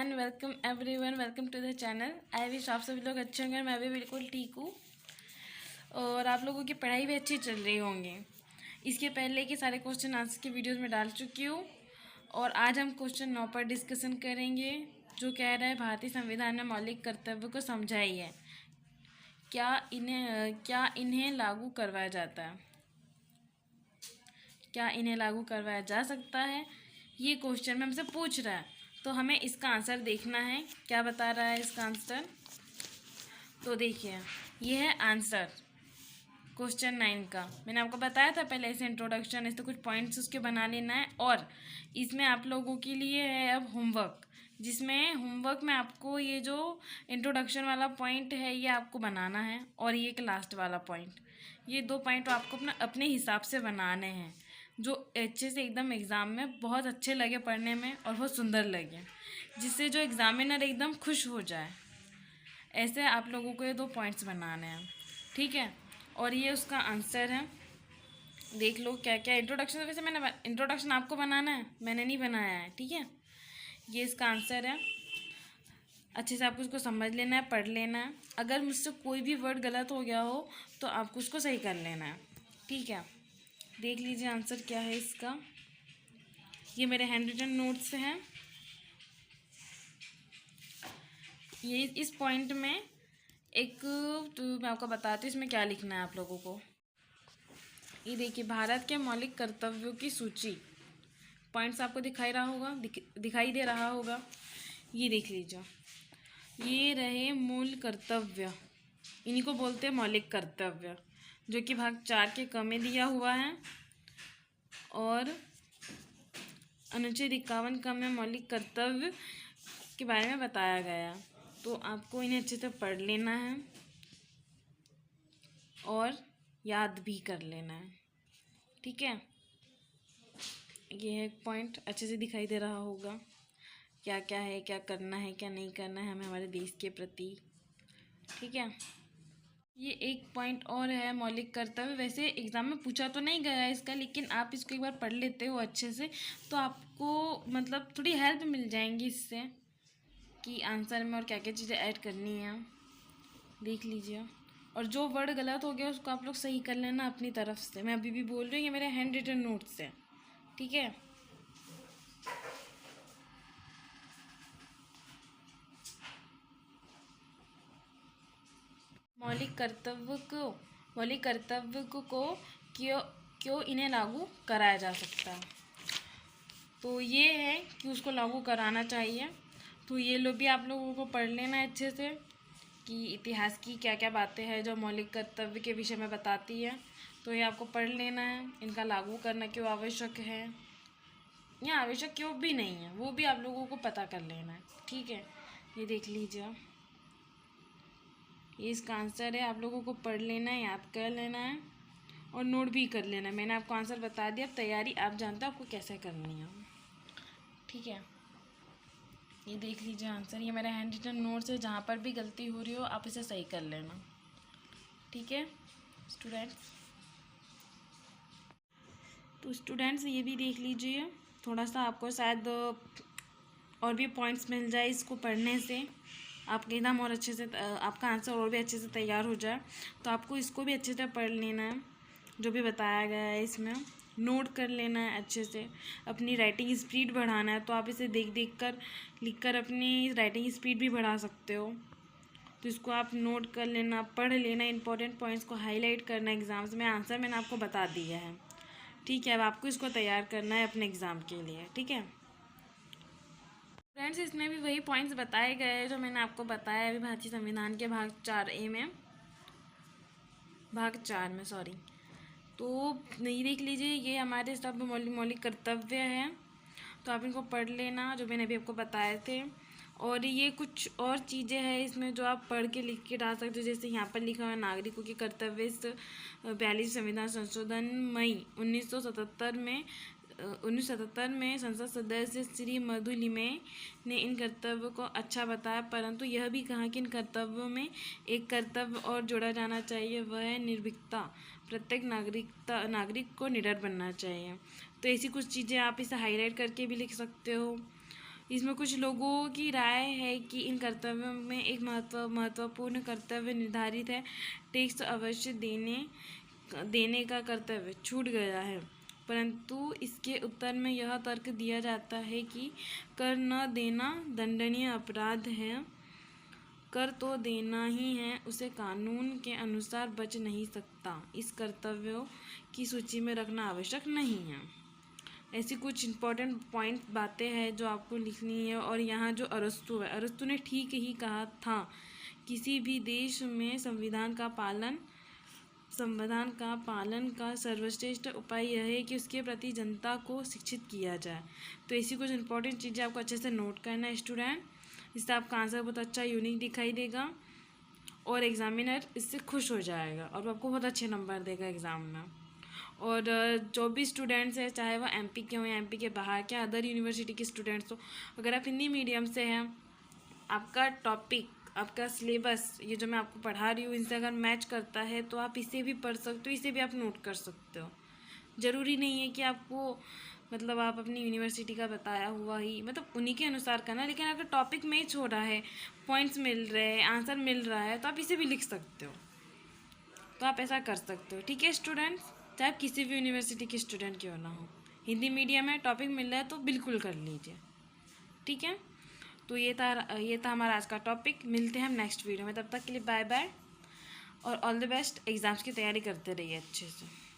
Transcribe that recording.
And welcome everyone, welcome to the channel. I wish आप सभी लोग अच्छे होंगे, मैं भी बिल्कुल ठीक हूँ और आप लोगों की पढ़ाई भी अच्छी चल रही होंगी। इसके पहले के सारे क्वेश्चन आंसर की वीडियोस में डाल चुकी हूँ और आज हम क्वेश्चन 9 पर डिस्कशन करेंगे, जो कह रहा है भारतीय संविधान में मौलिक कर्तव्य को समझाइए, क्या इन्हें लागू करवाया जाता है, क्या इन्हें लागू करवाया जा सकता है। ये क्वेश्चन में हमसे पूछ रहा है, तो हमें इसका आंसर देखना है। क्या बता रहा है इसका आंसर, तो देखिए ये है आंसर क्वेश्चन 9 का। मैंने आपको बताया था पहले, इसे इंट्रोडक्शन, इससे कुछ पॉइंट्स उसके बना लेना है। और इसमें आप लोगों के लिए है अब होमवर्क, जिसमें होमवर्क में आपको ये जो इंट्रोडक्शन वाला पॉइंट है ये आपको बनाना है, और ये एक लास्ट वाला पॉइंट, ये 2 पॉइंट आपको अपने हिसाब से बनाने हैं, जो अच्छे से एकदम एग्ज़ाम में बहुत अच्छे लगे पढ़ने में और बहुत सुंदर लगे, जिससे जो एग्ज़ामिनर एकदम खुश हो जाए। ऐसे आप लोगों को ये 2 पॉइंट्स बनाने हैं, ठीक है। और ये उसका आंसर है, देख लो क्या क्या इंट्रोडक्शन। वैसे मैंने इंट्रोडक्शन आपको बनाना है, मैंने नहीं बनाया है, ठीक है। ये इसका आंसर है, अच्छे से आपको उसको समझ लेना है, पढ़ लेना है। अगर मुझसे कोई भी वर्ड गलत हो गया हो तो आपको उसको सही कर लेना है, ठीक है। देख लीजिए आंसर क्या है इसका। ये मेरे हैंड रिटन नोट्स हैं। ये इस पॉइंट में एक, तो मैं आपको बताती हूँ इसमें क्या लिखना है आप लोगों को। ये देखिए, भारत के मौलिक कर्तव्यों की सूची, पॉइंट्स आपको दिखाई रहा होगा, दिखाई दे रहा होगा। ये देख लीजिए, ये रहे मूल कर्तव्य, इन्हीं को बोलते हैं मौलिक कर्तव्य, जो कि भाग 4 के क में दिया हुआ है। और अनुच्छेद 51 क में मौलिक कर्तव्य के बारे में बताया गया, तो आपको इन्हें अच्छे से पढ़ लेना है और याद भी कर लेना है, ठीक है। ये है पॉइंट, अच्छे से दिखाई दे रहा होगा क्या क्या है, क्या करना है, क्या नहीं करना है हमें हमारे देश के प्रति, ठीक है। ये एक पॉइंट और है मौलिक कर्तव्य। वैसे एग्ज़ाम में पूछा तो नहीं गया है इसका, लेकिन आप इसको एक बार पढ़ लेते हो अच्छे से तो आपको मतलब थोड़ी हेल्प मिल जाएंगी इससे, कि आंसर में और क्या क्या चीज़ें ऐड करनी है, देख लीजिए। और जो वर्ड गलत हो गया उसको आप लोग सही कर लेना अपनी तरफ से। मैं अभी भी बोल रही हूँ, ये मेरे हैंड रिटन नोट्स है, ठीक है। मौलिक कर्तव्य को क्यों क्यों इन्हें लागू कराया जा सकता है, तो ये है कि उसको लागू कराना चाहिए। तो ये लो भी आप लोगों को पढ़ लेना है अच्छे से, कि इतिहास की क्या क्या बातें हैं जो मौलिक कर्तव्य के विषय में बताती है, तो ये आपको पढ़ लेना है। इनका लागू करना क्यों आवश्यक है या आवश्यक क्यों भी नहीं है, वो भी आप लोगों को पता कर लेना है, ठीक है। ये देख लीजिए, ये इसका आंसर है। आप लोगों को पढ़ लेना है, याद कर लेना है और नोट भी कर लेना है। मैंने आपको आंसर बता दिया, अब तैयारी आप जानते हो आपको कैसे करनी है, ठीक है। ये देख लीजिए आंसर, ये मेरा हैंड रिटन नोट्स है, जहाँ पर भी गलती हो रही हो आप इसे सही कर लेना, ठीक है स्टूडेंट्स। तो स्टूडेंट्स ये भी देख लीजिए, थोड़ा सा आपको शायद और भी पॉइंट्स मिल जाए इसको पढ़ने से, आपके एकदम और अच्छे से आपका आंसर और भी अच्छे से तैयार हो जाए। तो आपको इसको भी अच्छे से पढ़ लेना है, जो भी बताया गया है इसमें नोट कर लेना है अच्छे से। अपनी राइटिंग स्पीड बढ़ाना है, तो आप इसे देख देख कर लिख कर अपनी राइटिंग स्पीड भी बढ़ा सकते हो। तो इसको आप नोट कर लेना, पढ़ लेना, इंपॉर्टेंट पॉइंट्स को हाईलाइट करना एग्ज़ाम्स में। आंसर मैंने आपको बता दिया है, ठीक है। अब आपको इसको तैयार करना है अपने एग्ज़ाम के लिए, ठीक है फ्रेंड्स। इसमें भी वही पॉइंट्स बताए गए हैं जो मैंने आपको बताया अभी भारतीय संविधान के भाग 4A में, भाग 4 में सॉरी। तो नहीं, देख लीजिए ये हमारे सब मौलिक कर्तव्य हैं, तो आप इनको पढ़ लेना जो मैंने अभी आपको बताए थे। और ये कुछ और चीज़ें हैं इसमें जो आप पढ़ के लिख के डाल सकते हो, जैसे यहाँ पर लिखा हुआ है नागरिकों के कर्तव्य। 42 संविधान संशोधन मई 1977 में संसद सदस्य श्री मधु लिमे ने इन कर्तव्यों को अच्छा बताया, परंतु यह भी कहा कि इन कर्तव्यों में एक कर्तव्य और जोड़ा जाना चाहिए, वह है निर्भीकता। प्रत्येक नागरिक को निडर बनना चाहिए। तो ऐसी कुछ चीज़ें आप इसे हाईलाइट करके भी लिख सकते हो। इसमें कुछ लोगों की राय है कि इन कर्तव्यों में एक महत्वपूर्ण कर्तव्य निर्धारित है। टैक्स अवश्य देने का कर्तव्य छूट गया है, परंतु इसके उत्तर में यह तर्क दिया जाता है कि कर न देना दंडनीय अपराध है। कर तो देना ही है, उसे कानून के अनुसार बच नहीं सकता। इस कर्तव्यों की सूची में रखना आवश्यक नहीं है। ऐसी कुछ इम्पोर्टेंट पॉइंट बातें हैं जो आपको लिखनी है। और यहाँ जो अरस्तु है, अरस्तु ने ठीक ही कहा था, किसी भी देश में संविधान का पालन का सर्वश्रेष्ठ उपाय यह है कि उसके प्रति जनता को शिक्षित किया जाए। तो ऐसी कुछ इंपॉर्टेंट चीज़ें आपको अच्छे से नोट करना है स्टूडेंट। इससे आपका आंसर बहुत अच्छा यूनिक दिखाई देगा और एग्जामिनर इससे खुश हो जाएगा और आपको बहुत अच्छे नंबर देगा एग्ज़ाम में। और जो भी स्टूडेंट्स हैं, चाहे वह एमपी के हों या एमपी के बाहर के अदर यूनिवर्सिटी के स्टूडेंट्स हो, अगर आप हिंदी मीडियम से हैं, आपका टॉपिक, आपका सिलेबस, ये जो मैं आपको पढ़ा रही हूँ, इनसे अगर मैच करता है तो आप इसे भी पढ़ सकते हो, इसे भी आप नोट कर सकते हो। ज़रूरी नहीं है कि आपको मतलब आप अपनी यूनिवर्सिटी का बताया हुआ ही मतलब उन्हीं के अनुसार करना, लेकिन अगर टॉपिक मैच हो रहा है, पॉइंट्स मिल रहे हैं, आंसर मिल रहा है, तो आप इसे भी लिख सकते हो। तो आप ऐसा कर सकते हो। ठीक है स्टूडेंट्स, चाहे आप किसी भी यूनिवर्सिटी के स्टूडेंट क्यों ना हो, हिंदी मीडियम में टॉपिक मिल रहा है तो बिल्कुल कर लीजिए। ठीक है, तो ये था हमारा आज का टॉपिक। मिलते हैं हम नेक्स्ट वीडियो में, तब तक के लिए बाय बाय और ऑल द बेस्ट। एग्ज़ाम्स की तैयारी करते रहिए अच्छे से।